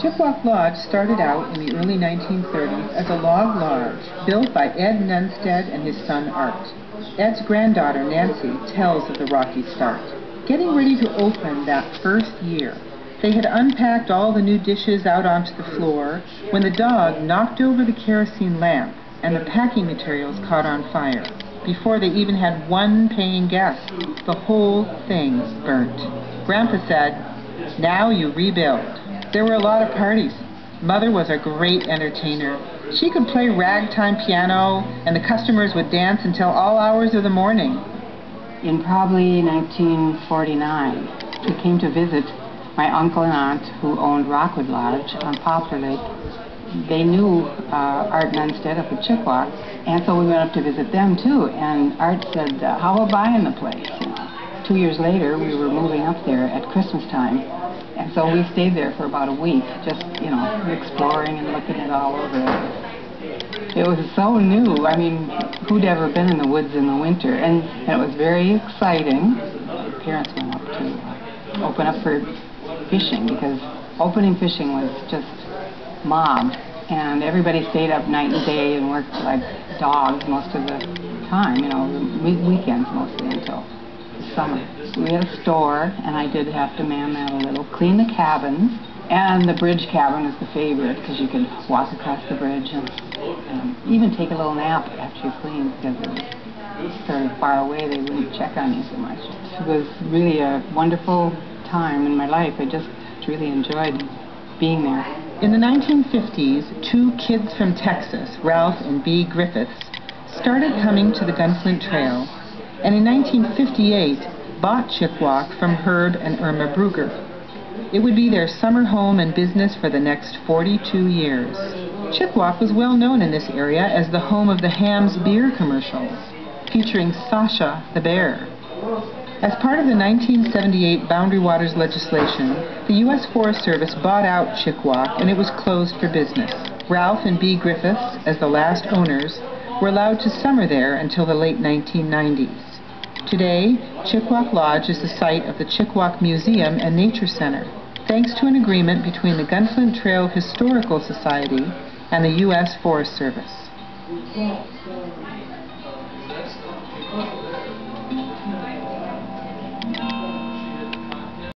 Chik Wauk Lodge started out in the early 1930s as a log lodge built by Ed Nunstead and his son Art. Ed's granddaughter Nancy tells of the rocky start. Getting ready to open that first year, they had unpacked all the new dishes out onto the floor when the dog knocked over the kerosene lamp and the packing materials caught on fire. Before they even had one paying guest, the whole thing burnt. Grandpa said, "Now you rebuild." There were a lot of parties. Mother was a great entertainer. She could play ragtime piano, and the customers would dance until all hours of the morning. In probably 1949, we came to visit my uncle and aunt who owned Rockwood Lodge on Poplar Lake. They knew Art Nunstead up at Chik Wauk, and so we went up to visit them too. And Art said, "How about buying the place?" And 2 years later, we were moving up there at Christmas time. And so we stayed there for about a week, just, exploring and looking it all over. It was so new. I mean, who'd ever been in the woods in the winter? And it was very exciting. My parents went up to open up for fishing, because opening fishing was just mobbed. And everybody stayed up night and day and worked like dogs most of the time, weekends mostly until summer. We had a store, and I did have to man that a little, clean the cabins, and the bridge cabin was the favorite because you could walk across the bridge and even take a little nap after you cleaned, because it was sort of far away. They wouldn't check on you so much. It was really a wonderful time in my life. I just really enjoyed being there. In the 1950s, two kids from Texas, Ralph and Bea Griffiths, started coming to the Gunflint Trail, and in 1958 bought Chik Wauk from Herb and Irma Brugger. It would be their summer home and business for the next 42 years. Chik Wauk was well known in this area as the home of the Hamm's beer commercials, featuring Sasha the bear. As part of the 1978 Boundary Waters legislation, the U.S. Forest Service bought out Chik Wauk, and it was closed for business. Ralph and Bea Griffiths, as the last owners, were allowed to summer there until the late 1990s. Today, Chik Wauk Lodge is the site of the Chik Wauk Museum and Nature Center, thanks to an agreement between the Gunflint Trail Historical Society and the U.S. Forest Service.